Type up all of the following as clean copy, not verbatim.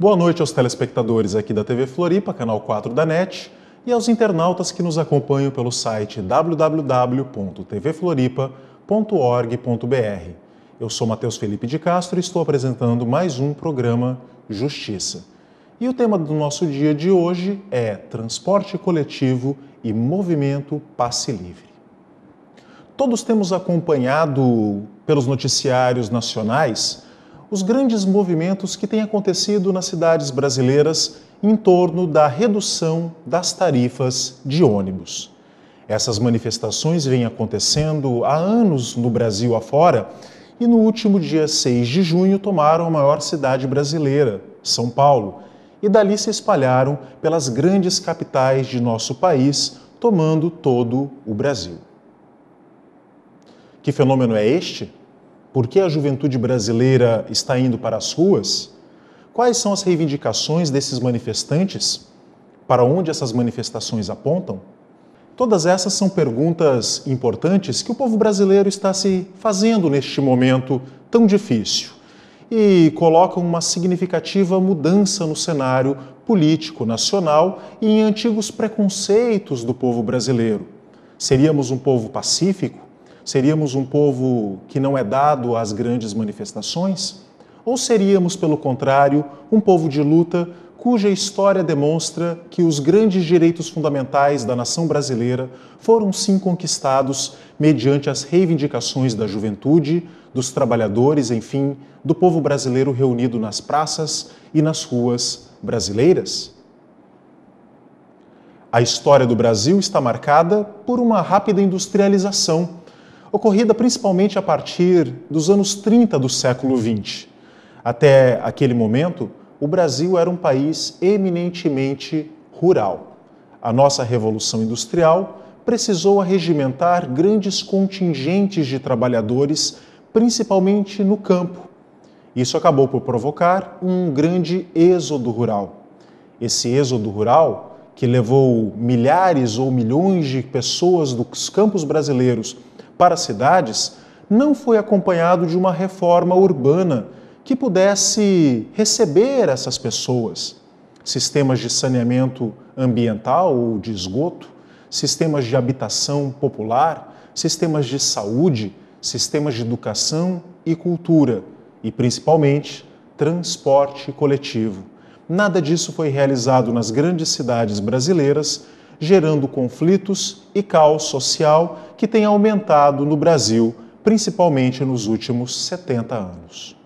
Boa noite aos telespectadores aqui da TV Floripa, canal 4 da NET, e aos internautas que nos acompanham pelo site www.tvfloripa.org.br. Eu sou Matheus Felipe de Castro e estou apresentando mais um programa Justiça. E o tema do nosso dia de hoje é transporte coletivo e movimento passe livre. Todos temos acompanhado pelos noticiários nacionais os grandes movimentos que têm acontecido nas cidades brasileiras em torno da redução das tarifas de ônibus. Essas manifestações vêm acontecendo há anos no Brasil afora e no último dia 6 de junho tomaram a maior cidade brasileira, São Paulo, e dali se espalharam pelas grandes capitais de nosso país, tomando todo o Brasil. Que fenômeno é este? Por que a juventude brasileira está indo para as ruas? Quais são as reivindicações desses manifestantes? Para onde essas manifestações apontam? Todas essas são perguntas importantes que o povo brasileiro está se fazendo neste momento tão difícil e colocam uma significativa mudança no cenário político nacional e em antigos preconceitos do povo brasileiro. Seríamos um povo pacífico? Seríamos um povo que não é dado às grandes manifestações? Ou seríamos, pelo contrário, um povo de luta cuja história demonstra que os grandes direitos fundamentais da nação brasileira foram sim conquistados mediante as reivindicações da juventude, dos trabalhadores, enfim, do povo brasileiro reunido nas praças e nas ruas brasileiras? A história do Brasil está marcada por uma rápida industrialização, ocorrida principalmente a partir dos anos 30 do século XX. Até aquele momento, o Brasil era um país eminentemente rural. A nossa Revolução Industrial precisou arregimentar grandes contingentes de trabalhadores, principalmente no campo. Isso acabou por provocar um grande êxodo rural. Esse êxodo rural, que levou milhares ou milhões de pessoas dos campos brasileiros para as cidades, não foi acompanhado de uma reforma urbana que pudesse receber essas pessoas. Sistemas de saneamento ambiental ou de esgoto, sistemas de habitação popular, sistemas de saúde, sistemas de educação e cultura e, principalmente, transporte coletivo. Nada disso foi realizado nas grandes cidades brasileiras, gerando conflitos e caos social que tem aumentado no Brasil, principalmente nos últimos 70 anos.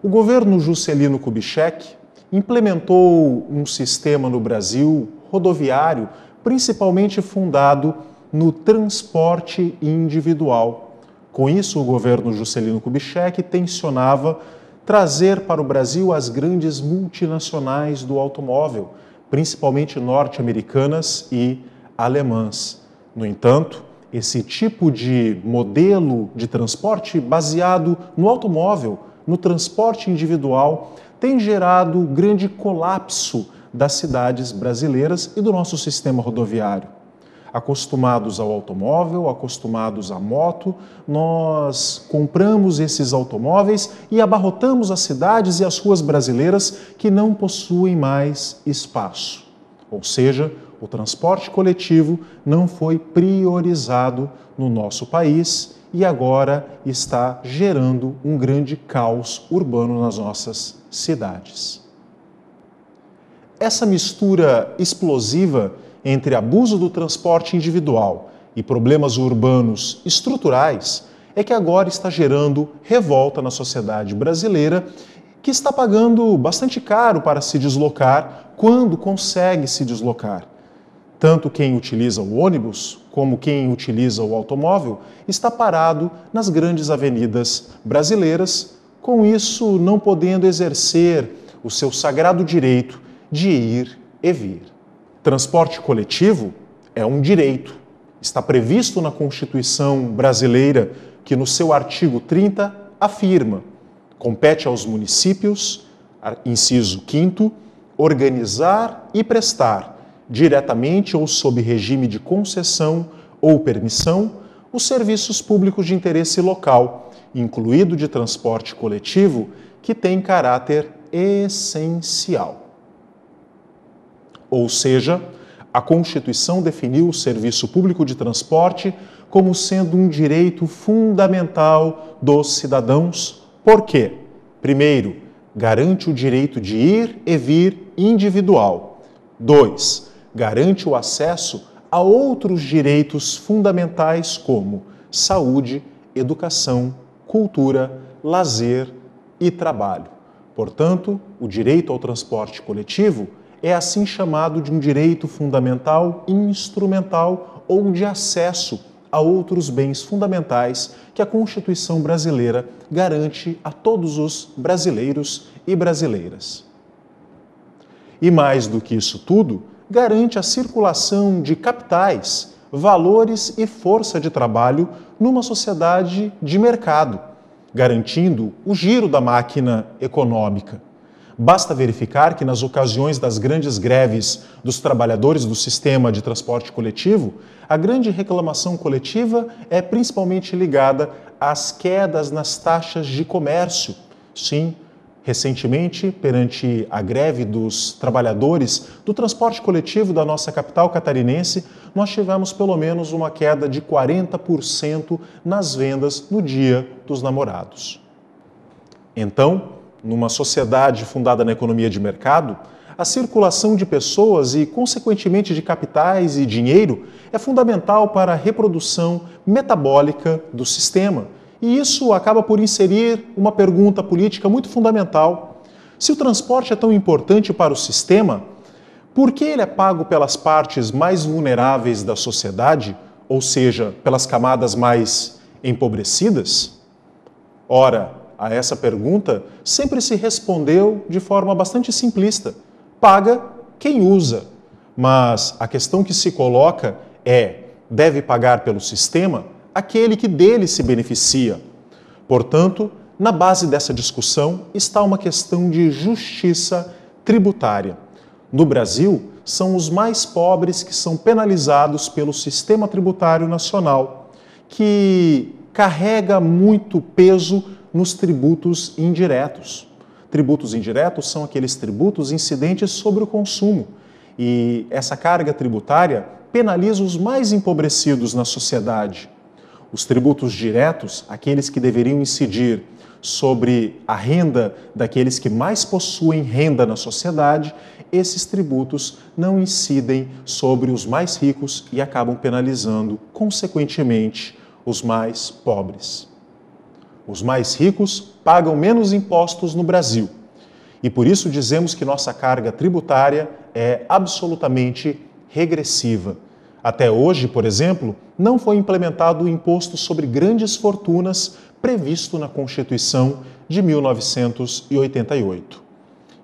O governo Juscelino Kubitschek implementou um sistema no Brasil rodoviário, principalmente fundado no transporte individual. Com isso, o governo Juscelino Kubitschek tensionava trazer para o Brasil as grandes multinacionais do automóvel, principalmente norte-americanas e alemãs. No entanto, esse tipo de modelo de transporte baseado no automóvel, no transporte individual, tem gerado grande colapso das cidades brasileiras e do nosso sistema rodoviário. Acostumados ao automóvel, acostumados à moto, nós compramos esses automóveis e abarrotamos as cidades e as ruas brasileiras que não possuem mais espaço. Ou seja, o transporte coletivo não foi priorizado no nosso país e agora está gerando um grande caos urbano nas nossas cidades. Essa mistura explosiva entre abuso do transporte individual e problemas urbanos estruturais é que agora está gerando revolta na sociedade brasileira, que está pagando bastante caro para se deslocar quando consegue se deslocar. Tanto quem utiliza o ônibus como quem utiliza o automóvel está parado nas grandes avenidas brasileiras, com isso não podendo exercer o seu sagrado direito de ir e vir. Transporte coletivo é um direito. Está previsto na Constituição brasileira que no seu artigo 30 afirma: compete aos municípios, inciso 5º, organizar e prestar, diretamente ou sob regime de concessão ou permissão, os serviços públicos de interesse local, incluído de transporte coletivo, que tem caráter essencial. Ou seja, a Constituição definiu o serviço público de transporte como sendo um direito fundamental dos cidadãos. Por quê? Primeiro, garante o direito de ir e vir individual. 2. Garante o acesso a outros direitos fundamentais como saúde, educação, cultura, lazer e trabalho. Portanto, o direito ao transporte coletivo é assim chamado de um direito fundamental instrumental ou de acesso a outros bens fundamentais que a Constituição brasileira garante a todos os brasileiros e brasileiras. E mais do que isso tudo, garante a circulação de capitais, valores e força de trabalho numa sociedade de mercado, garantindo o giro da máquina econômica. Basta verificar que nas ocasiões das grandes greves dos trabalhadores do sistema de transporte coletivo, a grande reclamação coletiva é principalmente ligada às quedas nas taxas de comércio. Sim, recentemente, perante a greve dos trabalhadores do transporte coletivo da nossa capital catarinense, nós tivemos pelo menos uma queda de 40% nas vendas no Dia dos Namorados. Então, numa sociedade fundada na economia de mercado, a circulação de pessoas e, consequentemente, de capitais e dinheiro é fundamental para a reprodução metabólica do sistema. E isso acaba por inserir uma pergunta política muito fundamental. Se o transporte é tão importante para o sistema, por que ele é pago pelas partes mais vulneráveis da sociedade, ou seja, pelas camadas mais empobrecidas? Ora, a essa pergunta sempre se respondeu de forma bastante simplista. Paga quem usa. Mas a questão que se coloca é: deve pagar pelo sistema aquele que dele se beneficia. Portanto, na base dessa discussão está uma questão de justiça tributária. No Brasil, são os mais pobres que são penalizados pelo sistema tributário nacional, que carrega muito peso nos tributos indiretos. Tributos indiretos são aqueles tributos incidentes sobre o consumo. E essa carga tributária penaliza os mais empobrecidos na sociedade. Os tributos diretos, aqueles que deveriam incidir sobre a renda daqueles que mais possuem renda na sociedade, esses tributos não incidem sobre os mais ricos e acabam penalizando, consequentemente, os mais pobres. Os mais ricos pagam menos impostos no Brasil e por isso dizemos que nossa carga tributária é absolutamente regressiva. Até hoje, por exemplo, não foi implementado o imposto sobre grandes fortunas previsto na Constituição de 1988.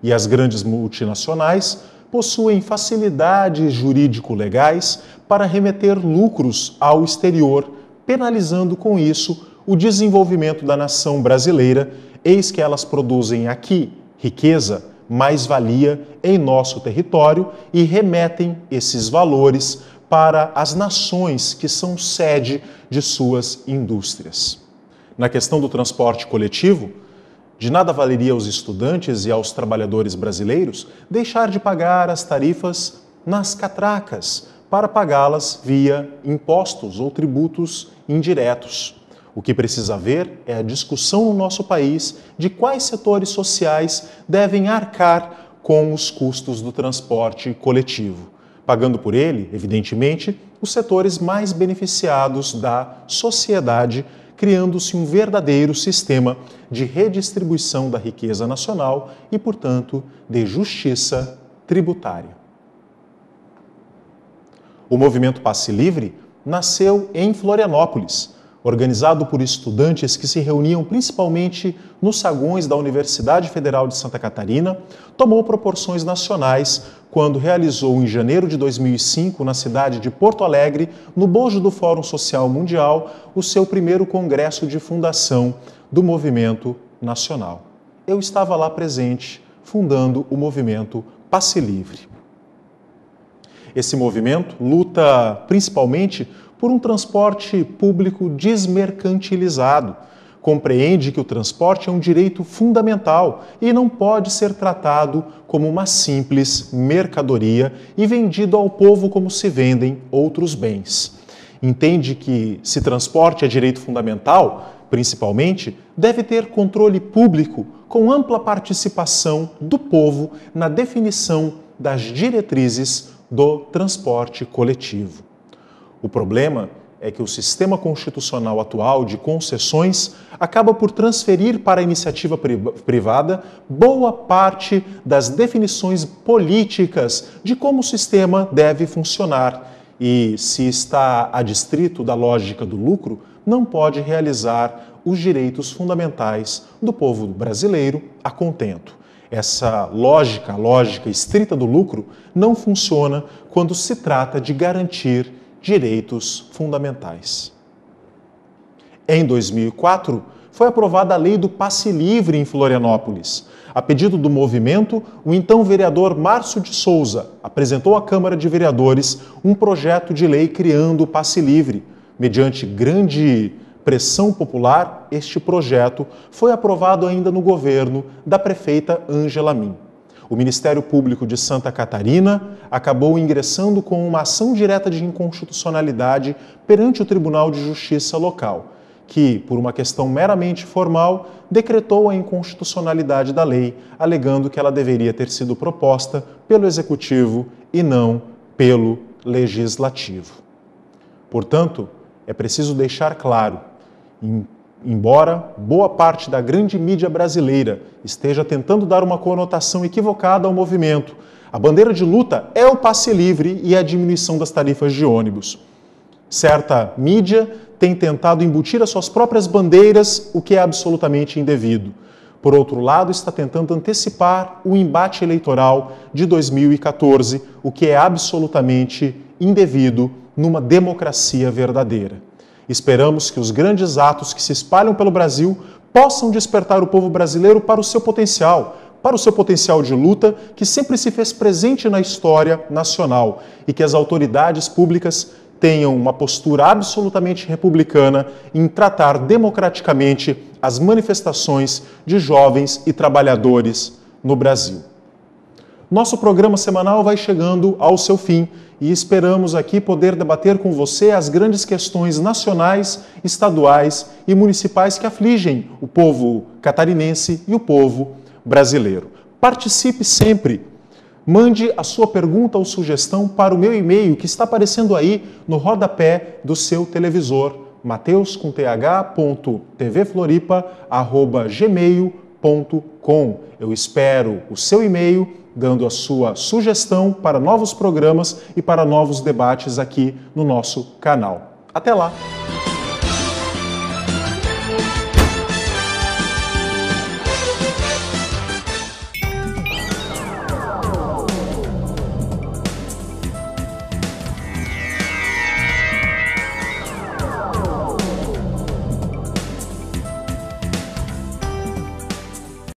E as grandes multinacionais possuem facilidades jurídico-legais para remeter lucros ao exterior, penalizando com isso o desenvolvimento da nação brasileira, eis que elas produzem aqui riqueza, mais-valia em nosso território e remetem esses valores para as nações que são sede de suas indústrias. Na questão do transporte coletivo, de nada valeria aos estudantes e aos trabalhadores brasileiros deixar de pagar as tarifas nas catracas para pagá-las via impostos ou tributos indiretos. O que precisa haver é a discussão no nosso país de quais setores sociais devem arcar com os custos do transporte coletivo, pagando por ele, evidentemente, os setores mais beneficiados da sociedade, criando-se um verdadeiro sistema de redistribuição da riqueza nacional e, portanto, de justiça tributária. O movimento Passe Livre nasceu em Florianópolis, organizado por estudantes que se reuniam principalmente nos saguões da Universidade Federal de Santa Catarina, tomou proporções nacionais quando realizou em janeiro de 2005, na cidade de Porto Alegre, no bojo do Fórum Social Mundial, o seu primeiro congresso de fundação do movimento nacional. Eu estava lá presente, fundando o movimento Passe Livre. Esse movimento luta principalmente por um transporte público desmercantilizado, compreende que o transporte é um direito fundamental e não pode ser tratado como uma simples mercadoria e vendido ao povo como se vendem outros bens. Entende que, se transporte é direito fundamental, principalmente, deve ter controle público com ampla participação do povo na definição das diretrizes do transporte coletivo. O problema é que o sistema constitucional atual de concessões acaba por transferir para a iniciativa privada boa parte das definições políticas de como o sistema deve funcionar e, se está adstrito da lógica do lucro, não pode realizar os direitos fundamentais do povo brasileiro a contento. Essa lógica, a lógica estrita do lucro, não funciona quando se trata de garantir direitos fundamentais. Em 2004, foi aprovada a lei do passe livre em Florianópolis. A pedido do movimento, o então vereador Márcio de Souza apresentou à Câmara de Vereadores um projeto de lei criando o passe livre. Mediante grande pressão popular, este projeto foi aprovado ainda no governo da prefeita Ângela Min. O Ministério Público de Santa Catarina acabou ingressando com uma ação direta de inconstitucionalidade perante o Tribunal de Justiça local, que, por uma questão meramente formal, decretou a inconstitucionalidade da lei, alegando que ela deveria ter sido proposta pelo Executivo e não pelo Legislativo. Portanto, é preciso deixar claro, embora boa parte da grande mídia brasileira esteja tentando dar uma conotação equivocada ao movimento, a bandeira de luta é o passe livre e a diminuição das tarifas de ônibus. Certa mídia tem tentado embutir as suas próprias bandeiras, o que é absolutamente indevido. Por outro lado, está tentando antecipar o embate eleitoral de 2014, o que é absolutamente indevido numa democracia verdadeira. Esperamos que os grandes atos que se espalham pelo Brasil possam despertar o povo brasileiro para o seu potencial de luta que sempre se fez presente na história nacional e que as autoridades públicas tenham uma postura absolutamente republicana em tratar democraticamente as manifestações de jovens e trabalhadores no Brasil. Nosso programa semanal vai chegando ao seu fim e esperamos aqui poder debater com você as grandes questões nacionais, estaduais e municipais que afligem o povo catarinense e o povo brasileiro. Participe sempre. Mande a sua pergunta ou sugestão para o meu e-mail que está aparecendo aí no rodapé do seu televisor, mateus.tvfloripa@gmail.com. Eu espero o seu e-mail dando a sua sugestão para novos programas e para novos debates aqui no nosso canal. Até lá!